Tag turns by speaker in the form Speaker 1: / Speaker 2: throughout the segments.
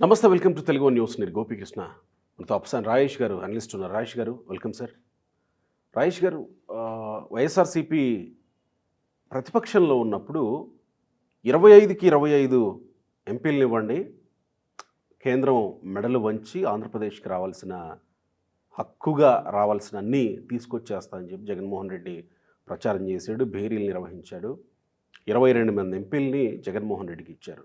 Speaker 1: నమస్తే, welcome to Telugu news. నేను గోపీకృష్ణ. మనతో అప్సాన్ రాజేష్ గారు అనలిస్ట్ ఉన్నారు. రాజేష్ గారు, వెల్కమ్ సార్. రాజేష్ గారు, వైఎస్ఆర్సీపీ ప్రతిపక్షంలో ఉన్నప్పుడు 25కి 25 ఎంపీలను ఇవ్వండి, కేంద్రం మెడలు వంచి ఆంధ్రప్రదేశ్కి రావాల్సిన హక్కుగా రావాల్సిన అన్నీ తీసుకొచ్చేస్తా అని చెప్పి జగన్మోహన్ రెడ్డి ప్రచారం చేశాడు, భేరీలు నిర్వహించాడు. 22 మంది ఎంపీలని జగన్మోహన్ రెడ్డికి ఇచ్చారు.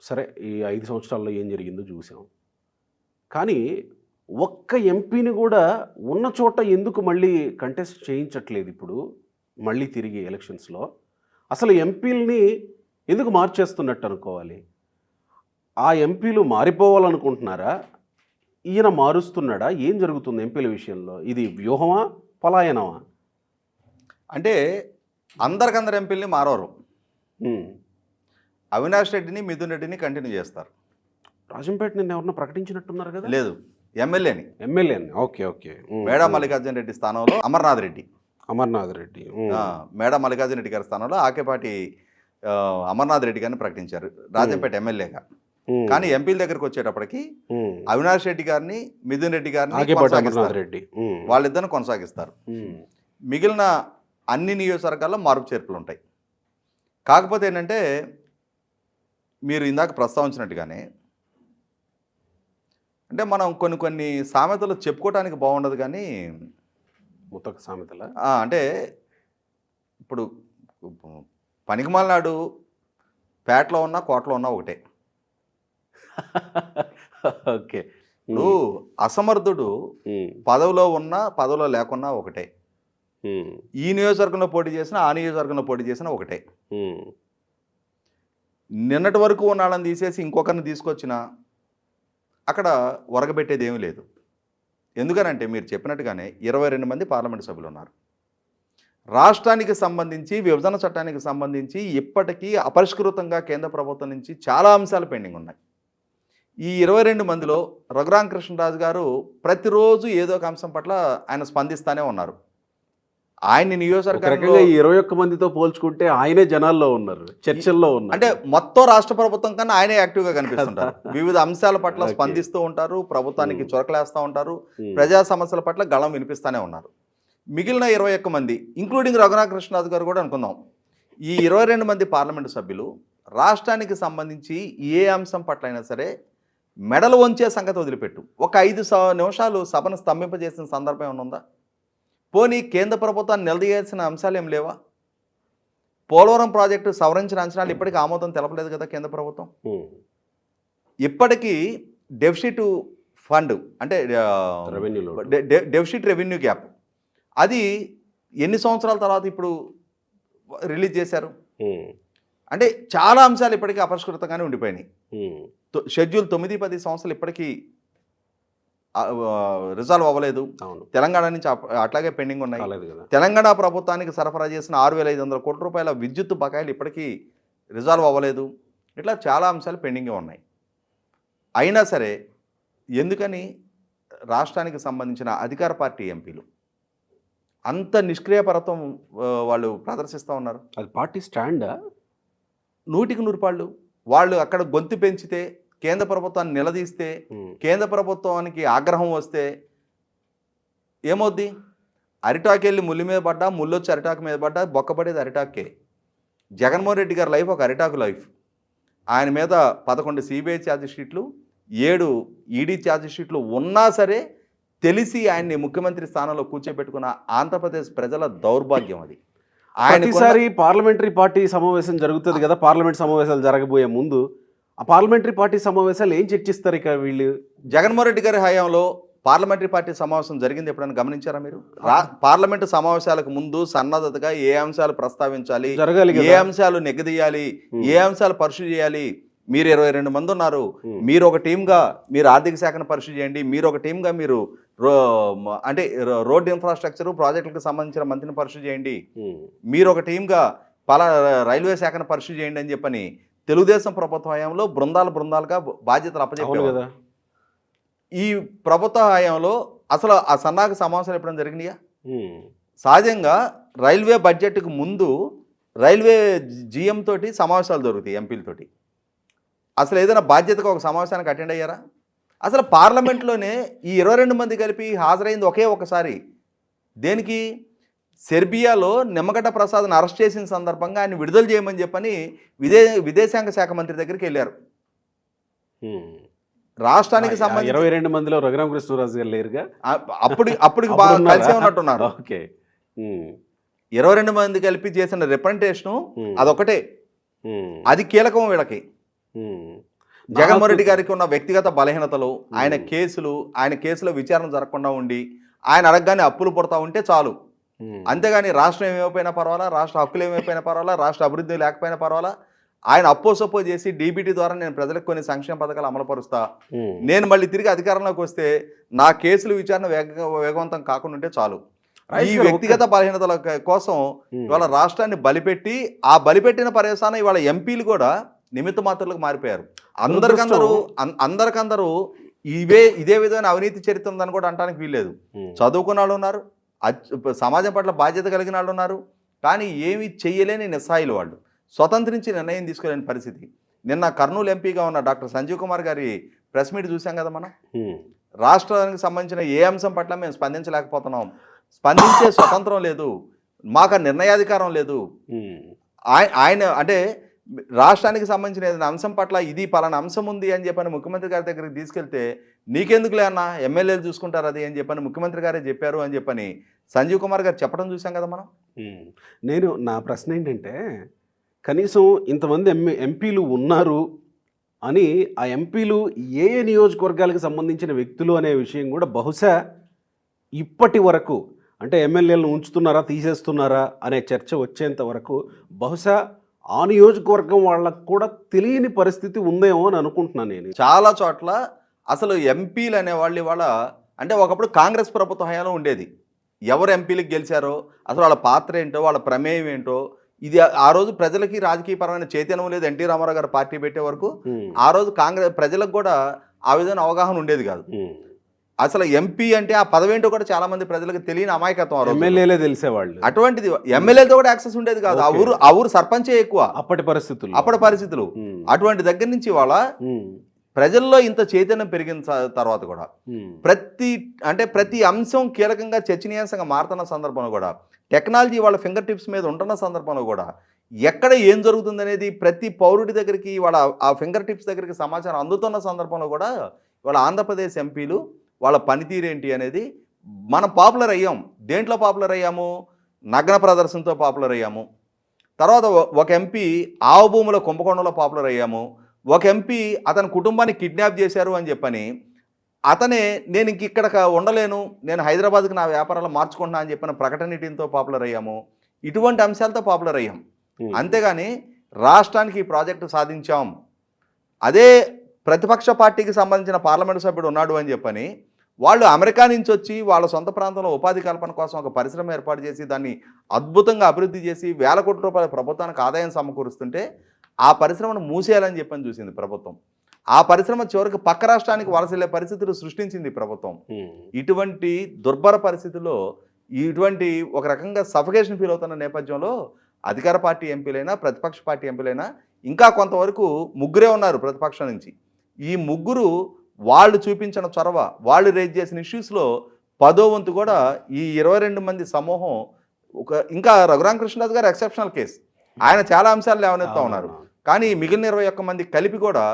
Speaker 1: సరే, ఈ 5 సంవత్సరాల్లో ఏం జరిగిందో చూసాం. కానీ ఒక్క ఎంపీని కూడా ఉన్న చోట ఎందుకు మళ్ళీ కంటెస్ట్ చేయించట్లేదు? ఇప్పుడు మళ్ళీ తిరిగి ఎలక్షన్స్లో అసలు ఎంపీలని ఎందుకు మార్చేస్తున్నట్టు అనుకోవాలి? ఆ ఎంపీలు మారిపోవాలనుకుంటున్నారా? ఈయన మారుస్తున్నాడా? ఏం జరుగుతుంది ఎంపీల విషయంలో? ఇది వ్యూహమా, పలాయనమా?
Speaker 2: అంటే అందరికందరు ఎంపీలని మారవరు. అవినాష్ రెడ్డిని, మిథున్ రెడ్డిని కంటిన్యూ చేస్తారు.
Speaker 1: రాజంపేట నిన్న ఎవరన్నా ప్రకటించినట్టున్నారు కదా?
Speaker 2: లేదు, ఎమ్మెల్యేని.
Speaker 1: Okay okay.
Speaker 2: మేడా మల్లికార్జున రెడ్డి స్థానంలో అమర్నాథ్ రెడ్డి. మేడా మల్లికార్జున రెడ్డి గారి స్థానంలో ఆకేపాటి అమర్నాథ్ రెడ్డి గారిని ప్రకటించారు రాజంపేట ఎమ్మెల్యేగా. కానీ ఎంపీల దగ్గరికి వచ్చేటప్పటికి అవినాష్ రెడ్డి గారిని, మిథున్ రెడ్డి గారిని వాళ్ళిద్దరిని కొనసాగిస్తారు. మిగిలిన అన్ని నియోజకవర్గాల్లో మార్పు చేర్పులు ఉంటాయి. కాకపోతే ఏంటంటే, మీరు ఇందాక ప్రస్తావించినట్టుగానే, అంటే మనం కొన్ని సామెతలు చెప్పుకోవడానికి బాగుండదు. కానీ
Speaker 1: ముతక సామెతల
Speaker 2: అంటే ఇప్పుడు పనికిమాలినాడు పేటలో ఉన్నా కోటలో ఉన్నా ఒకటే.
Speaker 1: ఓకే.
Speaker 2: ఇప్పుడు అసమర్థుడు పదవిలో ఉన్నా పదవిలో లేకున్నా ఒకటే. ఈ నియోజకవర్గంలో పోటీ చేసినా ఆ నియోజకవర్గంలో పోటీ చేసినా ఒకటే. నిన్నటి వరకు ఉన్న వాళ్ళని తీసేసి ఇంకొకరిని తీసుకొచ్చినా అక్కడ ఒరగబెట్టేది ఏమీ లేదు. ఎందుకనంటే, మీరు చెప్పినట్టుగానే 22 మంది పార్లమెంటు సభ్యులు ఉన్నారు. రాష్ట్రానికి సంబంధించి, విభజన చట్టానికి సంబంధించి ఇప్పటికీ అపరిష్కృతంగా కేంద్ర ప్రభుత్వం నుంచి చాలా అంశాలు పెండింగ్ ఉన్నాయి. ఈ 22 మందిలో రఘురామకృష్ణరాజు గారు ప్రతిరోజు ఏదో ఒక అంశం పట్ల ఆయన స్పందిస్తూనే ఉన్నారు. ఆయన నియోజకవర్గంలో
Speaker 1: 21 మందితో పోల్చుకుంటే ఆయనే జనాల్లో ఉన్నారు, చర్చల్లో ఉన్నారు.
Speaker 2: అంటే మొత్తం రాష్ట్ర ప్రభుత్వం కన్నా ఆయనే యాక్టివ్గా కనిపిస్తుంటారు. వివిధ అంశాల పట్ల స్పందిస్తూ ఉంటారు, ప్రభుత్వానికి చొరకలేస్తూ ఉంటారు, ప్రజా సమస్యల పట్ల గళం వినిపిస్తూనే ఉన్నారు. మిగిలిన 21 మంది, ఇంక్లూడింగ్ రఘురామకృష్ణరాజు గారు కూడా అనుకుందాం, ఈ 22 మంది పార్లమెంటు సభ్యులు రాష్ట్రానికి సంబంధించి ఏ అంశం పట్ల అయినా సరే మెడలు వంచే సంగతి వదిలిపెట్టు, ఒక 5 నిమిషాలు సభను స్తంభింపజేసిన సందర్భం ఏమైనా ఉందా? పోనీ కేంద్ర ప్రభుత్వాన్ని నిలదీయాల్సిన అంశాలు ఏం లేవా? పోలవరం ప్రాజెక్టు సవరించిన అంచనాలు ఇప్పటికీ ఆమోదం తెలపలేదు కదా కేంద్ర ప్రభుత్వం. ఇప్పటికీ డెఫిసిట్ ఫండ్ అంటే డెఫిసిట్ రెవెన్యూ గ్యాప్, అది ఎన్ని సంవత్సరాల తర్వాత ఇప్పుడు రిలీజ్ చేశారు? అంటే చాలా అంశాలు ఇప్పటికీ అపరిష్కృతంగానే ఉండిపోయినాయి. షెడ్యూల్ 9-10 సంవత్సరాలు ఇప్పటికీ రిజాల్వ్ అవ్వలేదు. తెలంగాణ నుంచి అట్లాగే పెండింగ్ ఉన్నాయి. తెలంగాణ ప్రభుత్వానికి సరఫరా చేసిన 6,500 కోట్ల రూపాయల విద్యుత్ బకాయిలు ఇప్పటికీ రిజాల్వ్ అవ్వలేదు. ఇట్లా చాలా అంశాలు పెండింగే ఉన్నాయి. అయినా సరే ఎందుకని రాష్ట్రానికి సంబంధించిన అధికార పార్టీ ఎంపీలు అంత నిష్క్రియాపరత్వం వాళ్ళు ప్రదర్శిస్తూ ఉన్నారు?
Speaker 1: అది పార్టీ స్టాండా?
Speaker 2: 100కి 100 పాళ్ళు. వాళ్ళు అక్కడ గొంతు పెంచితే, కేంద్ర ప్రభుత్వాన్ని నిలదీస్తే, కేంద్ర ప్రభుత్వానికి ఆగ్రహం వస్తే ఏమవుద్ది? అరిటాకెళ్ళి ముళ్ళు మీద పడ్డా, ముళ్ళొచ్చి అరిటాకు మీద పడ్డా బొక్కపడేది అరిటాకే. జగన్మోహన్ రెడ్డి గారి లైఫ్ ఒక అరిటాకు లైఫ్. ఆయన మీద 11 సిబిఐ ఛార్జ్ షీట్లు, 7 ఈడీ ఛార్జ్ షీట్లు ఉన్నా సరే తెలిసి ఆయన్ని ముఖ్యమంత్రి స్థానంలో కూర్చోబెట్టుకున్న ఆంధ్రప్రదేశ్ ప్రజల దౌర్భాగ్యం అది.
Speaker 1: ఆయనసారి పార్లమెంటరీ పార్టీ సమావేశం జరుగుతుంది కదా, పార్లమెంట్ సమావేశాలు జరగబోయే ముందు ఆ పార్లమెంటరీ పార్టీ సమావేశాలు ఏం చర్చిస్తారు? ఇక వీళ్ళు
Speaker 2: జగన్మోహన్ రెడ్డి గారి హయాంలో పార్లమెంటరీ పార్టీ సమావేశం జరిగింది ఎప్పుడైనా గమనించారా మీరు? పార్లమెంటు సమావేశాలకు ముందు సన్నద్ధతగా ఏ అంశాలు ప్రస్తావించాలి, ఏ అంశాలు నెగ్గదీయాలి, ఏ అంశాలు పరిశీలి చేయాలి. మీరు 22 మంది ఉన్నారు, మీరు ఒక టీమ్గా మీరు ఆర్థిక శాఖను పరిశీలి చేయండి, మీరు ఒక టీమ్గా మీరు అంటే రోడ్ ఇన్ఫ్రాస్ట్రక్చర్ ప్రాజెక్టులకు సంబంధించిన మంత్రిని పరిశీలి చేయండి, మీరు ఒక టీమ్గా రైల్వే శాఖను పరిశీలి చేయండి అని చెప్పని తెలుగుదేశం ప్రభుత్వ హయాంలో బృందాలుగా బాధ్యతలు అప్పచెప్పారు కదా. ఈ ప్రభుత్వ హయాంలో అసలు ఆ సన్నాహక సమావేశాలు ఎప్పుడైనా జరిగినాయా? సహజంగా రైల్వే బడ్జెట్కు ముందు రైల్వే జీఎం తోటి సమావేశాలు జరుగుతాయి, ఎంపీలతోటి. అసలు ఏదైనా బాధ్యతగా ఒక సమావేశానికి అటెండ్ అయ్యారా? అసలు పార్లమెంట్లోనే ఈ 22 మంది కలిపి హాజరైంది ఒకే ఒకసారి. దేనికి? సెర్బియాలో నిమ్మగడ్డ ప్రసాద్ని అరెస్ట్ చేసిన సందర్భంగా ఆయన విడుదల చేయమని చెప్పని విదేశాంగ శాఖ మంత్రి దగ్గరికి వెళ్ళారు. రాష్ట్రానికి సంబంధించి
Speaker 1: 22 మందిలో రఘురామకృష్ణరాజు గారు లేరుగా,
Speaker 2: అప్పటికి బాగా కలిసే ఉన్నట్టున్నారు.
Speaker 1: ఓకే.
Speaker 2: 22 మంది కలిపి చేసిన రిప్రజెంటేషను అదొకటే, అది కీలకం వీళ్ళకి. జగన్మోహన్ రెడ్డి గారికి ఉన్న వ్యక్తిగత బలహీనతలు, ఆయన కేసులో విచారణ జరగకుండా ఉండి ఆయన అడగగానే అప్పులు పుడతా ఉంటే చాలు. అంతేగాని రాష్ట్రం ఏమైపోయినా పర్వాలా, రాష్ట్ర హక్కులు ఏమైపోయినా పర్వాలా, రాష్ట్ర అభివృద్ధి లేకపోయినా పర్వాలా, ఆయన అప్పో చేసి డీబీటీ ద్వారా నేను ప్రజలకు కొన్ని సంక్షేమ పథకాలు అమలుపరుస్తా, నేను మళ్ళీ తిరిగి అధికారంలోకి వస్తే నా కేసుల విచారణ వేగవంతం కాకుండా ఉంటే చాలు. ఈ వ్యక్తిగత బలహీనతల కోసం ఇవాళ రాష్ట్రాన్ని బలిపెట్టి, ఆ బలిపెట్టిన పర్యవసానం ఇవాళ ఎంపీలు కూడా నిమిత్త మాత్రులకు మారిపోయారు. అందరికందరూ ఇదే విధమైన అవినీతి చరిత్ర ఉందని కూడా అనడానికి వీల్లేదు. చదువుకున్న వాళ్ళు ఉన్నారు, సమాజం పట్ల బాధ్యత కలిగిన వాళ్ళు ఉన్నారు, కానీ ఏమీ చెయ్యలేని నిస్సాయిలు వాళ్ళు, స్వతంత్రించి నిర్ణయం తీసుకోలేని పరిస్థితి. నిన్న కర్నూలు ఎంపీగా ఉన్న డాక్టర్ సంజీవ్ కుమార్ గారి ప్రెస్ మీట్ చూసాం కదా మనం. రాష్ట్రానికి సంబంధించిన ఏ అంశం పట్ల మేము స్పందించలేకపోతున్నాం, స్పందించే స్వతంత్రం లేదు, మాకు నిర్ణయాధికారం లేదు. ఆయన అంటే రాష్ట్రానికి సంబంధించిన ఏదైనా అంశం పట్ల ఇది పలానా అంశం ఉంది అని చెప్పని ముఖ్యమంత్రి గారి దగ్గరికి తీసుకెళ్తే నీకెందుకులే అన్న ఎమ్మెల్యేలు చూసుకుంటారు అది అని చెప్పని ముఖ్యమంత్రి గారే చెప్పారు అని చెప్పని సంజీవ్ కుమార్ గారు చెప్పడం చూసాం కదా మనం.
Speaker 1: నా ప్రశ్న ఏంటంటే, కనీసం ఇంతమంది ఎంపీలు ఉన్నారు అని ఆ ఎంపీలు ఏ నియోజకవర్గాలకు సంబంధించిన వ్యక్తులు అనే విషయం కూడా బహుశా ఇప్పటి వరకు, అంటే ఎమ్మెల్యేలను ఉంచుతున్నారా తీసేస్తున్నారా అనే చర్చ వచ్చేంత వరకు బహుశా ఆ నియోజకవర్గం వాళ్ళకు కూడా తెలియని పరిస్థితి ఉందేమో అని అనుకుంటున్నాను నేను.
Speaker 2: చాలా చోట్ల అసలు ఎంపీలు అనేవాళ్ళు ఇవాళ, అంటే ఒకప్పుడు కాంగ్రెస్ ప్రభుత్వ హయాంలో ఉండేది, ఎవరు ఎంపీలకు గెలిచారో అసలు వాళ్ళ పాత్ర ఏంటో, వాళ్ళ ప్రమేయం ఏంటో, ఇది ఆ రోజు ప్రజలకి రాజకీయపరమైన చైతన్యం లేదు. ఎన్టీ రామారావు గారు పార్టీ పెట్టే వరకు ఆ రోజు ప్రజలకు కూడా ఆ విధమైన అవగాహన ఉండేది కాదు. అసలు ఎంపీ అంటే ఆ పదవేంటో కూడా చాలా మంది ప్రజలకు తెలియని అమాయకత్వం.
Speaker 1: ఎమ్మెల్యేలే తెలిసేవాళ్ళు.
Speaker 2: అటువంటిది ఎమ్మెల్యేలతో కూడా యాక్సెస్ ఉండేది కాదు. ఆ ఊరు సర్పంచే ఎక్కువ అప్పటి పరిస్థితులు. అటువంటి దగ్గర నుంచి వాళ్ళ ప్రజల్లో ఇంత చైతన్యం పెరిగిన తర్వాత కూడా ప్రతి అంశం కీలకంగా చర్చనీయాంశంగా మారుతున్న సందర్భంలో కూడా, టెక్నాలజీ వాళ్ళ ఫింగర్ టిప్స్ మీద ఉంటున్న సందర్భంలో కూడా, ఎక్కడ ఏం జరుగుతుంది అనేది ప్రతి పౌరుడి దగ్గరికి వాళ్ళ ఆ ఫింగర్ టిప్స్ దగ్గరికి సమాచారం అందుతున్న సందర్భంలో కూడా వాళ్ళ ఆంధ్రప్రదేశ్ ఎంపీలు వాళ్ళ పనితీరేంటి అనేది మనం పాపులర్ అయ్యాం. దేంట్లో పాపులర్ అయ్యాము? నగ్న ప్రదర్శనతో పాపులర్ అయ్యాము. తర్వాత ఒక ఎంపీ ఆవు భూముల కుంభకోణంలో పాపులర్ అయ్యాము. ఒక ఎంపీ అతని కుటుంబాన్ని కిడ్నాప్ చేశారు అని చెప్పని అతనే నేను ఇక్కడ ఉండలేను, నేను హైదరాబాద్కి నా వ్యాపారాలు మార్చుకుంటున్నా అని చెప్పిన ప్రకటన ఇటీతో పాపులర్ అయ్యాము. ఇటువంటి అంశాలతో పాపులర్ అయ్యాం. అంతేగాని రాష్ట్రానికి ఈ ప్రాజెక్టు సాధించాం, అదే ప్రతిపక్ష పార్టీకి సంబంధించిన పార్లమెంటు సభ్యుడు ఉన్నాడు అని చెప్పని వాళ్ళు అమెరికా నుంచి వచ్చి వాళ్ళ సొంత ప్రాంతంలో ఉపాధి కల్పన కోసం ఒక పరిశ్రమ ఏర్పాటు చేసి దాన్ని అద్భుతంగా అభివృద్ధి చేసి వేల కోట్ల రూపాయల ప్రభుత్వానికి ఆదాయం సమకూరుస్తుంటే ఆ పరిశ్రమను మూసేయాలని చెప్పని చూసింది ప్రభుత్వం. ఆ పరిశ్రమ చివరికి పక్క రాష్ట్రానికి వలసలే పరిస్థితులు సృష్టించింది ప్రభుత్వం. ఇటువంటి దుర్భర పరిస్థితుల్లో ఇటువంటి ఒక రకంగా సఫికేషన్ ఫీల్ అవుతున్న నేపథ్యంలో అధికార పార్టీ ఎంపీలైనా ప్రతిపక్ష పార్టీ ఎంపీలైనా ఇంకా కొంతవరకు ముగ్గురే ఉన్నారు ప్రతిపక్షం నుంచి. ఈ ముగ్గురు వాళ్ళు చూపించిన చొరవ, వాళ్ళు రేజ్ చేసిన ఇష్యూస్లో 10వ వంతు కూడా ఈ 22 మంది సమూహం ఇంకా రఘురామకృష్ణరాజు గారు ఎక్సెప్షనల్ కేసు, ఆయన చాలా అంశాలు లేవనెత్తా ఉన్నారు. కానీ మిగిలిన 21 మంది కలిపి కూడా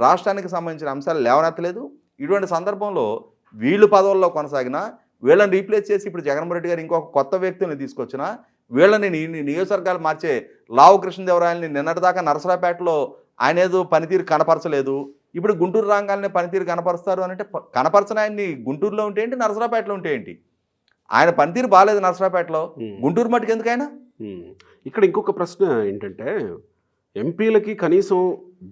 Speaker 2: రాష్ట్రానికి సంబంధించిన అంశాలు లేవనెత్తలేదు. ఇటువంటి సందర్భంలో వీళ్ళు పదవుల్లో కొనసాగినా, వీళ్ళని రీప్లేస్ చేసి ఇప్పుడు జగన్మోహన్ రెడ్డి గారు ఇంకొక కొత్త వ్యక్తిని తీసుకొచ్చినా, వీళ్ళని నియోజకవర్గాలు మార్చే లావు కృష్ణదేవరాయలని నిన్నటిదాకా నరసరాపేటలో ఆయన ఏదో పనితీరు కనపరచలేదు, ఇప్పుడు గుంటూరు రాగానే పనితీరు కనపరుస్తారు అని అంటే కనపరచని ఆయన్ని గుంటూరులో ఉంటే ఏంటి, నరసరాపేటలో ఉంటే ఏంటి? ఆయన పనితీరు బాగాలేదు నరసరాపేటలో, గుంటూరు మట్టుకు ఎందుకైనా.
Speaker 1: ఇక్కడ ఇంకొక ప్రశ్న ఏంటంటే, ఎంపీలకి కనీసం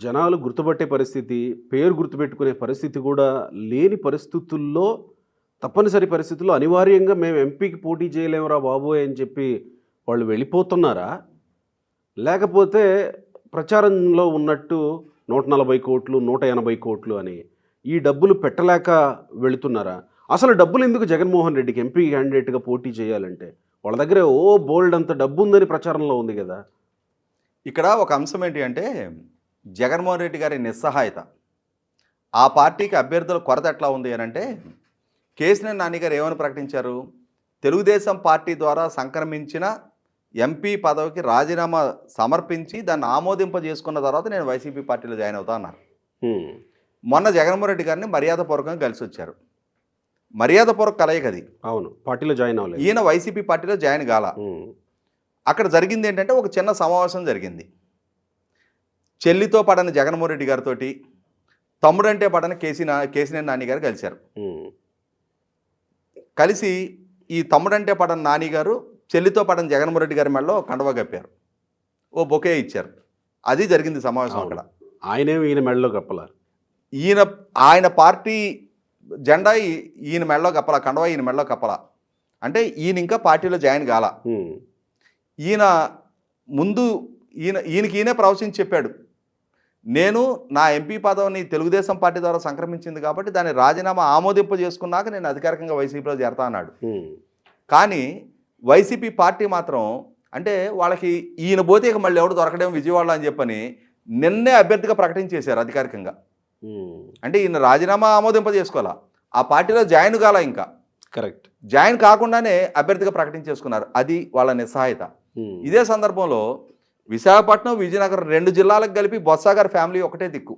Speaker 1: జనాలు గుర్తుపట్టే పరిస్థితి, పేరు గుర్తుపెట్టుకునే పరిస్థితి కూడా లేని పరిస్థితుల్లో, తప్పనిసరి పరిస్థితుల్లో అనివార్యంగా మేము ఎంపీకి పోటీ చేయలేమురా బాబోయ్ అని చెప్పి వాళ్ళు వెళ్ళిపోతున్నారా, లేకపోతే ప్రచారంలో ఉన్నట్టు 140 కోట్లు 180 కోట్లు అని ఈ డబ్బులు పెట్టలేక వెళుతున్నారా? అసలు డబ్బులు ఎందుకు జగన్మోహన్ రెడ్డికి ఎంపీ క్యాండిడేట్గా పోటీ చేయాలంటే? వాళ్ళ దగ్గర బోల్డ్ అంత డబ్బు ఉందని ప్రచారంలో ఉంది కదా.
Speaker 2: ఇక్కడ ఒక అంశం ఏంటి అంటే, జగన్మోహన్ రెడ్డి గారి నిస్సహాయత, ఆ పార్టీకి అభ్యర్థుల కొరత ఎట్లా ఉంది అని అంటే, కేసీఆర్ నాని గారు ఏమని ప్రకటించారు? తెలుగుదేశం పార్టీ ద్వారా సంక్రమించిన ఎంపీ పదవికి రాజీనామా సమర్పించి దాన్ని ఆమోదింపజేసుకున్న తర్వాత నేను వైసీపీ పార్టీలో జాయిన్ అవుతా అన్నారు. మొన్న జగన్మోహన్ రెడ్డి గారిని మర్యాదపూర్వకంగా కలిసి వచ్చారు. మర్యాదపూర్వక కలయిక అది.
Speaker 1: అవును, పార్టీలో జాయిన్ అవ్వలేదు.
Speaker 2: ఈయన వైసీపీ పార్టీలో జాయిన్ కాల. అక్కడ జరిగింది ఏంటంటే, ఒక చిన్న సమావేశం జరిగింది. చెల్లితో పడని జగన్మోహన్ రెడ్డి గారితో తమ్ముడంటే పడని కేసీఆర్ నాని గారు కలిశారు. కలిసి ఈ తమ్ముడంటే పడని నాని గారు చెల్లితో పడని జగన్మోహన్ రెడ్డి గారి మెడలో కండవా కప్పారు, ఓ బొకే ఇచ్చారు. అది జరిగింది సమావేశం. అక్కడ
Speaker 1: ఆయనేమి ఈయన మెడలో కప్పలారు.
Speaker 2: ఆయన పార్టీ జెండా ఈయన మెడలో కప్పల, కండవా ఈయన మెడలో కప్పల. అంటే ఈయన ఇంకా పార్టీలో జాయిన్ కాల. ఈయన ముందు ఈయనకి ఈయనే ప్రవచించి చెప్పాడు, నేను నా ఎంపీ పదవిని తెలుగుదేశం పార్టీ ద్వారా సంక్రమించింది కాబట్టి దాన్ని రాజీనామా ఆమోదింప చేసుకున్నాక నేను అధికారికంగా వైసీపీలో చేరతా అన్నాడు. కానీ వైసీపీ పార్టీ మాత్రం, అంటే వాళ్ళకి ఈయన పోతే ఇక మళ్ళీ ఎవడు దొరకడం విజయవాడలో అని చెప్పని నిన్నే అభ్యర్థిగా ప్రకటించేశారు అధికారికంగా. అంటే ఈయన రాజీనామా ఆమోదింప చేసుకోవాలా, ఆ పార్టీలో జాయిన్ కాల, ఇంకా
Speaker 1: కరెక్ట్
Speaker 2: జాయిన్ కాకుండానే అభ్యర్థిగా ప్రకటించేసుకున్నారు. అది వాళ్ళ నిస్సహాయత. ఇదే సందర్భంలో విశాఖపట్నం, విజయనగరం 2 జిల్లాలకు కలిపి బొత్స గారి ఫ్యామిలీ ఒకటే దిక్కు.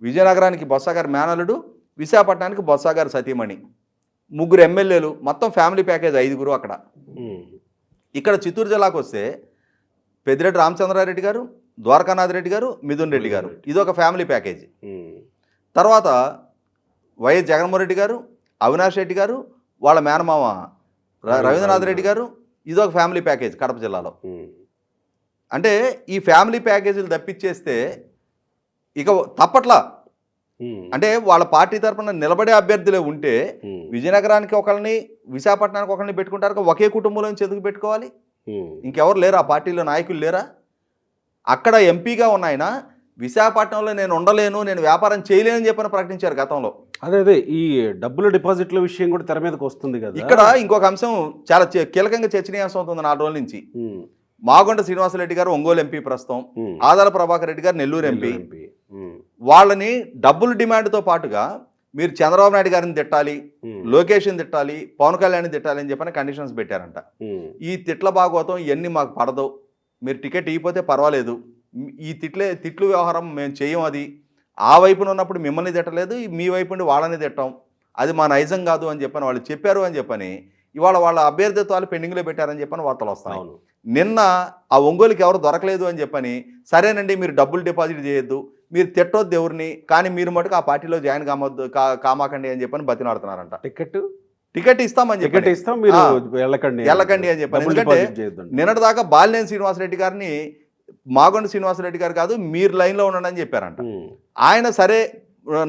Speaker 2: విజయనగరానికి బొత్స గారి మేనలుడు, విశాఖపట్నానికి బొత్స గారి సతీమణి, 3 ఎమ్మెల్యేలు, మొత్తం ఫ్యామిలీ ప్యాకేజ్ 5 అక్కడ. ఇక్కడ చిత్తూరు జిల్లాకు వస్తే పెద్దిరెడ్డి రామచంద్రారెడ్డి గారు, ద్వారకానాథ్ రెడ్డి గారు, మిథున్ రెడ్డి గారు, ఇదొక ఫ్యామిలీ ప్యాకేజీ. తర్వాత వైఎస్ జగన్మోహన్ రెడ్డి గారు, అవినాష్ రెడ్డి గారు, వాళ్ళ మేనమామ రవీంద్రనాథ్ రెడ్డి గారు, ఇదొక ఫ్యామిలీ ప్యాకేజ్ కడప జిల్లాలో. అంటే ఈ ఫ్యామిలీ ప్యాకేజీలు తప్పించేస్తే ఇక తప్పట్లా. అంటే వాళ్ళ పార్టీ తరఫున నిలబడే అభ్యర్థులే ఉంటే విజయనగరానికి ఒకరిని, విశాఖపట్నానికి ఒకరిని పెట్టుకుంటారు. ఒకే కుటుంబంలో నుంచి ఎందుకు పెట్టుకోవాలి? ఇంకెవరు లేరా? ఆ పార్టీలో నాయకులు లేరా? అక్కడ ఎంపీగా ఉన్నాయన విశాఖపట్నంలో నేను ఉండలేను, నేను వ్యాపారం చేయలేనని చెప్పని ప్రకటించారు గతంలో.
Speaker 1: అదే ఈ డబ్బుల డిపాజిట్ల విషయం కూడా తెర మీదకి వస్తుంది కదా.
Speaker 2: ఇక్కడ ఇంకొక అంశం చాలా కీలకంగా చర్చనీయాంశం అవుతుంది 4 రోజుల నుంచి. మాగొండ శ్రీనివాసరెడ్డి గారు ఒంగోలు ఎంపీ ప్రస్తుతం, ఆదాల ప్రభాకర్ రెడ్డి గారు నెల్లూరు ఎంపీ. వాళ్ళని డబ్బుల డిమాండ్తో పాటుగా మీరు చంద్రబాబు నాయుడు గారిని తిట్టాలి, లోకేష్ని తిట్టాలి, పవన్ కళ్యాణ్ని తిట్టాలి అని చెప్పని కండిషన్స్ పెట్టారంట. ఈ తిట్ల భాగవతం ఇవన్నీ మాకు పడదు, మీరు టికెట్ ఇవ్వకపోతే పర్వాలేదు, ఈ తిట్లు వ్యవహారం మేము చేయం, అది ఆ వైపున ఉన్నప్పుడు మిమ్మల్ని తిట్టలేదు, మీ వైపు నుండి వాళ్ళని తిట్టాం, అది మా నైజం కాదు అని చెప్పని వాళ్ళు చెప్పారు అని చెప్పని ఇవాళ వాళ్ళ అభ్యర్థిత్వాలు పెండింగ్లో పెట్టారని చెప్పని వార్తలు వస్తాయి. నిన్న ఆ ఒంగోలుకి ఎవరు దొరకలేదు అని చెప్పని, సరేనండి మీరు డబ్బులు డిపాజిట్ చేయొద్దు, మీరు తిట్టొద్దు ఎవరిని, కానీ మీరు మటుకు ఆ పార్టీలో జాయిన్ కామాకండి అని చెప్పని బతినాడుతున్నారంట. టికెట్ ఇస్తామని చెప్పి వెళ్ళకండి అని చెప్పని. ఎందుకంటే నిన్నటి దాకా బాలినేని శ్రీనివాసరెడ్డి గారిని మాగొండ శ్రీనివాసరెడ్డి గారు కాదు, మీరు లైన్లో ఉండండి అని చెప్పారంట. ఆయన సరే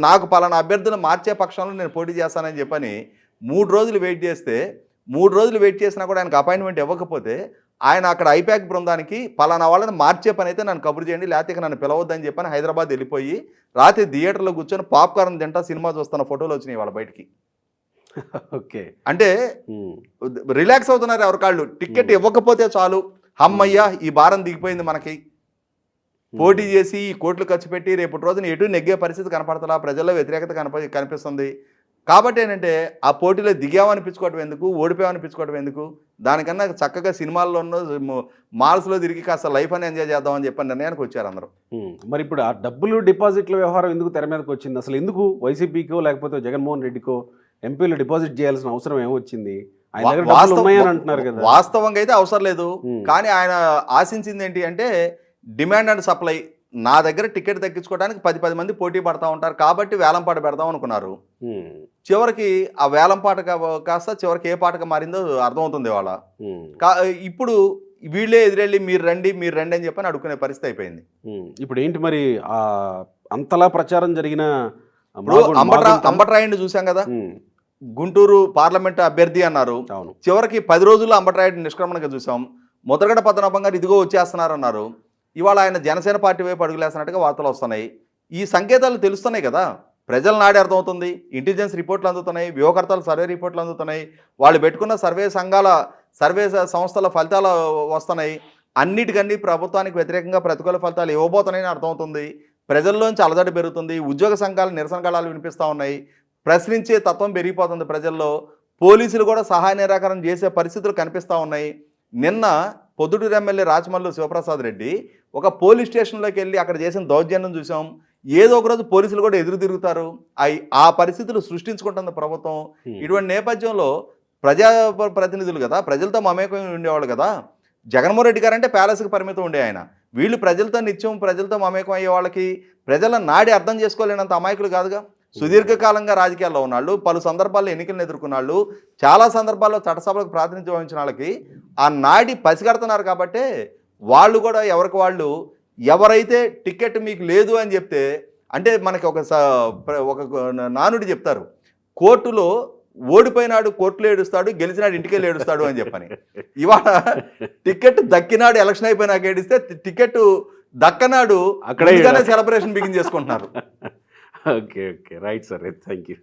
Speaker 2: నాకు పలానా అభ్యర్థులు మార్చే పక్షంలో నేను పోటీ చేస్తానని చెప్పని 3 రోజులు వెయిట్ చేస్తే, 3 రోజులు వెయిట్ చేసినా కూడా ఆయనకు అపాయింట్మెంట్ ఇవ్వకపోతే ఆయన అక్కడ ఐపాక్ బృందానికి పలానా వాళ్ళని మార్చే పని అయితే నన్ను కబురు చేయండి, లేకపోతే నన్ను పిలవద్దని చెప్పని హైదరాబాద్ వెళ్ళిపోయి రాత్రి థియేటర్లో కూర్చొని పాప్కార్న్ తింటా సినిమా చూస్తున్న ఫోటోలు వచ్చినాయి వాళ్ళ బయటికి.
Speaker 1: ఓకే,
Speaker 2: అంటే రిలాక్స్ అవుతున్నారు ఎవరికాళ్ళు. టికెట్ ఇవ్వకపోతే చాలు, అమ్మయ్య ఈ భారం దిగిపోయింది మనకి, పోటీ చేసి ఈ కోట్లు ఖర్చు పెట్టి రేపటి రోజున ఎటు నెగ్గే పరిస్థితి కనపడతలా, ప్రజల్లో వ్యతిరేకత కనిపిస్తుంది. కాబట్టి ఏంటంటే ఆ పోటీలో దిగామనిపించుకోవటం ఎందుకు, ఓడిపోయామనిపించుకోవటం ఎందుకు, దానికన్నా చక్కగా సినిమాల్లోనూ మాల్స్లో తిరిగి కాస్త లైఫ్ అని ఎంజాయ్ చేద్దామని చెప్పని నిర్ణయానికి వచ్చారు అందరూ.
Speaker 1: మరి ఇప్పుడు ఆ డబ్బులు డిపాజిట్ల వ్యవహారం ఎందుకు తెర మీదకి వచ్చింది? అసలు ఎందుకు వైసీపీకో లేకపోతే జగన్మోహన్ రెడ్డికో ఎంపీలు డిపాజిట్ చేయాల్సిన అవసరం ఏమొచ్చింది?
Speaker 2: వాస్తవంగా అయితే అవసరం లేదు, కానీ ఆయన ఆశించింది ఏంటి అంటే డిమాండ్ అండ్ సప్లై. నా దగ్గర టికెట్ దక్కించుకోవడానికి 10 మంది పోటీ పడతా ఉంటారు కాబట్టి వేలంపాట పెడదాం అనుకున్నారు. చివరికి ఆ వేలంపాట కాస్త చివరికి ఏ పాటగా మారిందో అర్థమవుతుంది వాళ్ళ. ఇప్పుడు వీళ్ళే ఎదురెళ్ళి మీరు రండి అని చెప్పని అడుక్కునే పరిస్థితి అయిపోయింది.
Speaker 1: ఇప్పుడు ఏంటి మరి అంతలా ప్రచారం జరిగిన
Speaker 2: అంబట్రాయుడిని చూసాం కదా, గుంటూరు పార్లమెంట్ అభ్యర్థి అన్నారు, చివరికి 10 రోజుల్లో అంబట్రాయుడిని నిష్క్రమణగా చూసాం. ముద్రగడ పద్మనాభం గారు ఇదిగో వచ్చేస్తున్నారు అన్నారు, ఇవాళ ఆయన జనసేన పార్టీ వైపు అడుగులేస్తున్నట్టుగా వార్తలు వస్తున్నాయి. ఈ సంకేతాలు తెలుస్తున్నాయి కదా, ప్రజల నాడి అర్థమవుతుంది, ఇంటెలిజెన్స్ రిపోర్ట్లు అందుతున్నాయి, వ్యూహకర్తలు సర్వే రిపోర్ట్లు అందుతున్నాయి, వాళ్ళు పెట్టుకున్న సర్వే సంస్థల ఫలితాలు వస్తున్నాయి. అన్నిటికన్నీ ప్రభుత్వానికి వ్యతిరేకంగా ప్రతికూల ఫలితాలు ఇవ్వబోతున్నాయని అర్థమవుతుంది. ప్రజల్లోంచి అలజడి పెరుగుతుంది. ఉద్యోగ సంఘాలు నిరసన గళాలు వినిపిస్తూ ఉన్నాయి. ప్రశ్నించే తత్వం పెరిగిపోతుంది ప్రజల్లో. పోలీసులు కూడా సహాయ నిరాకరణ చేసే పరిస్థితులు కనిపిస్తూ ఉన్నాయి. నిన్న పొద్దుటూరు ఎమ్మెల్యే రాచమల్లు శివప్రసాద్ రెడ్డి ఒక పోలీస్ స్టేషన్లోకి వెళ్ళి అక్కడ చేసిన దౌర్జన్యం చూసాం. ఏదో ఒక రోజు పోలీసులు కూడా ఎదురు తిరుగుతారు. ఆ పరిస్థితులు సృష్టించుకుంటుంది ప్రభుత్వం. ఇటువంటి నేపథ్యంలో ప్రజాప్రతినిధులు కదా, ప్రజలతో మమేకం ఉండేవాళ్ళు కదా. జగన్మోహన్ రెడ్డి గారు అంటే ప్యాలెస్కి పరిమితం ఉండే ఆయన. వీళ్ళు ప్రజలతో నిత్యం ప్రజలతో మమేకం అయ్యే వాళ్ళకి ప్రజల నాడి అర్థం చేసుకోలేనంత అమాయకులు కాదుగా. సుదీర్ఘకాలంగా రాజకీయాల్లో ఉన్నాళ్ళు, పలు సందర్భాల్లో ఎన్నికలను ఎదుర్కొన్నాళ్ళు, చాలా సందర్భాల్లో చట్టసభలకు ప్రాతినిధ్యం వహించిన వాళ్ళకి ఆ నాడి పసిగడుతున్నారు. కాబట్టే వాళ్ళు కూడా ఎవరికి వాళ్ళు ఎవరైతే టికెట్ మీకు లేదు అని చెప్తే, అంటే మనకి ఒక నానుడి చెప్తారు, కోర్టులో ఓడిపోయినాడు కోర్టులో ఏడుస్తాడు, గెలిచినాడు ఇంటికెళ్ళి ఏడుస్తాడు అని చెప్పని. ఇవాళ టికెట్ దక్కినాడు ఎలక్షన్ అయిపోయినాక ఏడిస్తే, టికెట్ దక్కనాడు అక్కడే సెలబ్రేషన్ బిగిన్ చేసుకుంటున్నారు.
Speaker 1: Okay, right sir, thank you.